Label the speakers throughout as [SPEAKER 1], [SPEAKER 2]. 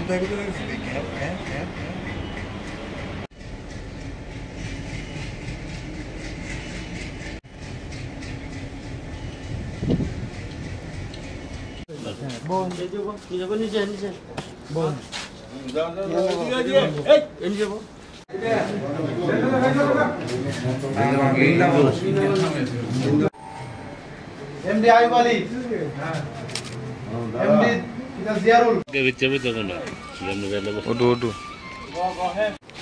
[SPEAKER 1] Bon, bon. MD Ayub Ali. MD kita Ziarul.
[SPEAKER 2] Coba tu kan? Sudah mula dah.
[SPEAKER 3] Odu.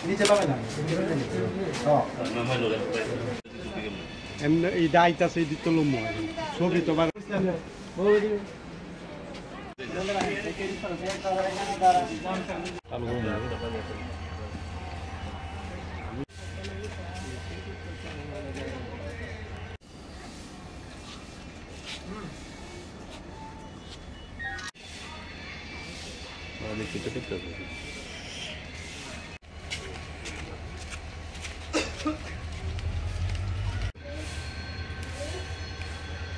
[SPEAKER 1] Ini cepat mana? Oh. MD idai tas ini tolong mo. Sobi tu baru.
[SPEAKER 2] Kita.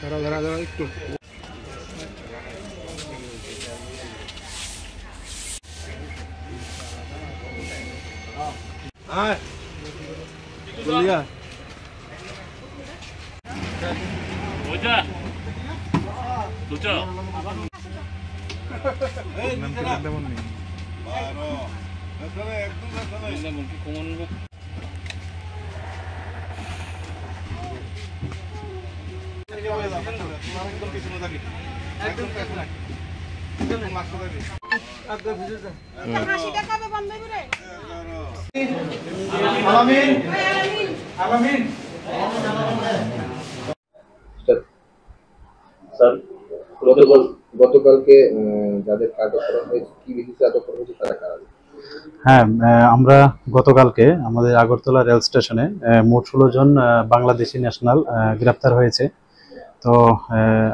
[SPEAKER 1] Darah itu. Ah, Julia.
[SPEAKER 2] Tujuh.
[SPEAKER 1] Alamin.
[SPEAKER 4] Sir গতকালকে যাদের আটক করা হয়েছে কি ভিত্তিতে আটক করা হয়েছে তারা কারা?
[SPEAKER 5] হ্যাঁ, আমরা গতকালকে আমাদের আগরতলা রেল স্টেশনে মোট 16 জন বাংলাদেশি ন্যাশনাল গ্রেপ্তার হয়েছে। তো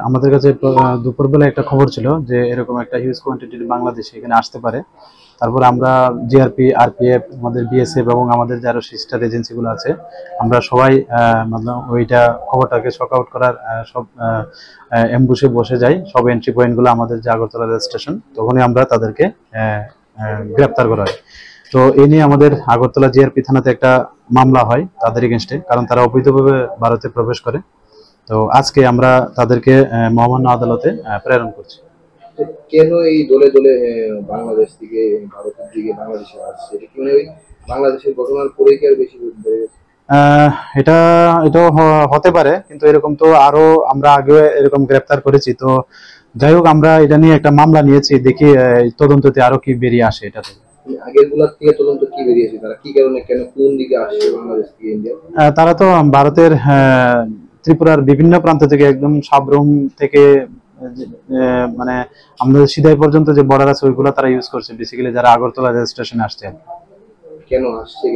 [SPEAKER 5] আমাদের কাছে দুপুরবেলা একটা খবর ছিল যে এরকম একটা হিউজ কোয়ান্টিটির বাংলাদেশি এখানে আসতে পারে। তারপর আমরা জিআরপি, আরপিএফ, আমাদের বিএসএফ এবং আমাদের যারা সিস্টার এজেন্সিগুলো আছে আমরা সবাই ওইটা খবরটাকে শক আউট করার সব অ্যাম্বুশে বসে যাই। সব এন্ট্রি পয়েন্টগুলো আমাদের যে আগরতলা রেল স্টেশন, তখনই আমরা তাদেরকে গ্রেপ্তার করা হয়। তো এই নিয়ে আমাদের আগরতলা জিআরপি থানাতে একটা মামলা হয় তাদের এগেনস্টে, কারণ তারা অবৈধভাবে ভারতে প্রবেশ করে। তো আজকে আমরা তাদেরকে মহামান্য আদালতে প্রেরণ করছি।
[SPEAKER 4] কেন এই দলে দলে বাংলাদেশ থেকে ভারতের দিকে বাংলাদেশে আসছে? এটা কি মানে ওই বাংলাদেশের ঘটনার পরে কি আর বেশি
[SPEAKER 5] এটা হতে পারে, কিন্তু এরকম তো আরো আমরা আগে এরকম গ্রেপ্তার করেছি। তো যাই হোক, আমরা এটা নিয়ে একটা মামলা নিয়েছি, দেখি তদন্ততে আরো কি বেরিয়ে আসে। এটা থেকে
[SPEAKER 4] আগের গুলার থেকে তদন্ত কি বেরিয়েছে? তারা কি কারণে, কেন, কোন দিকে আসছে বাংলাদেশ থেকে ইন্ডিয়া?
[SPEAKER 5] তারা তো ভারতের ত্রিপুরার বিভিন্ন প্রান্ত থেকে, একদম সাবরুম থেকে মানে আমাদের সিধাই পর্যন্ত যে বর্ডার আছে ওইগুলো তারা ইউজ করছে বেসিক্যালি, যারা আগরতলা রেল স্টেশনে আসছে।
[SPEAKER 4] কেন আসছে?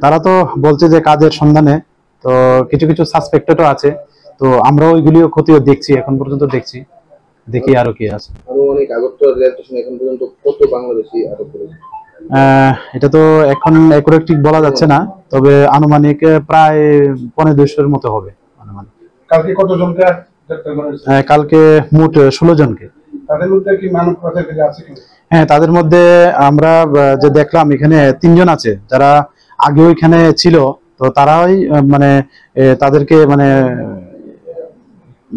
[SPEAKER 5] তারা তো বলছে যে কাজের সন্ধানে, তো কিছু কিছু সাসপেক্টেডও আছে। তো আমরা ওইগুলিও খতিয়ে দেখছি, এখন পর্যন্ত দেখি আরো কি আছে।
[SPEAKER 4] অনেক আগরতলা রেল স্টেশনে এখন পর্যন্ত কত বাংলাদেশি আটক করেছে?
[SPEAKER 5] এটা তো এখন একুরেট ঠিক বলা যাচ্ছে না, তবে আনুমানিক প্রায় 250-200 মতো হবে আনুমানিক।
[SPEAKER 1] কালকে কতজনকে গ্রেপ্তার করা হয়েছে?
[SPEAKER 5] কালকে মোট 16 জনকে।
[SPEAKER 1] তাদের মধ্যে কি মানব পাচারকারী আছে কি?
[SPEAKER 5] হ্যাঁ, তাদের মধ্যে আমরা যে দেখলাম এখানে 3 জন আছে যারা আগেও এখানে ছিল। তো তারাই মানে তাদেরকে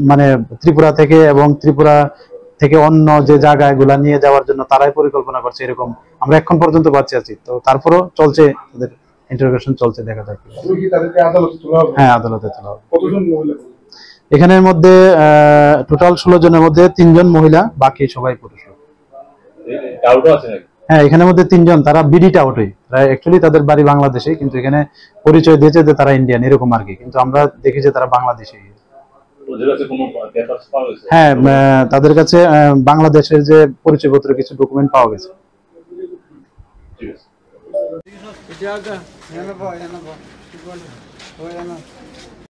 [SPEAKER 5] মানে ত্রিপুরা থেকে এবং ত্রিপুরা থেকে অন্য যে জায়গাগুলা নিয়ে যাওয়ার জন্য তারাই পরিকল্পনা করছে, এরকম আমরা এখন পর্যন্ত পাচ্ছি আছি। তো তারপরও চলছে, তাদের ইন্টারোগেশন চলছে, দেখা যাক। হ্যাঁ, আদালতে তোলা হবে।
[SPEAKER 1] কতজন মহিলা?
[SPEAKER 5] এখানের মধ্যে টোটাল 16 জনের মধ্যে 3 জন মহিলা, বাকি সবাই পুরুষ। হ্যাঁ, এখানের মধ্যে 3 জন তারা বিডিটা আউটই, অ্যাকচুয়ালি তাদের বাড়ি বাংলাদেশে, কিন্তু এখানে পরিচয় দিয়েছে যে তারা ইন্ডিয়ান এরকম আর কি, কিন্তু আমরা দেখি যে তারা বাংলাদেশি। হ্যাঁ, তাদের কাছে বাংলাদেশের যে পরিচয়পত্র কিছু ডকুমেন্ট পাওয়া গেছে।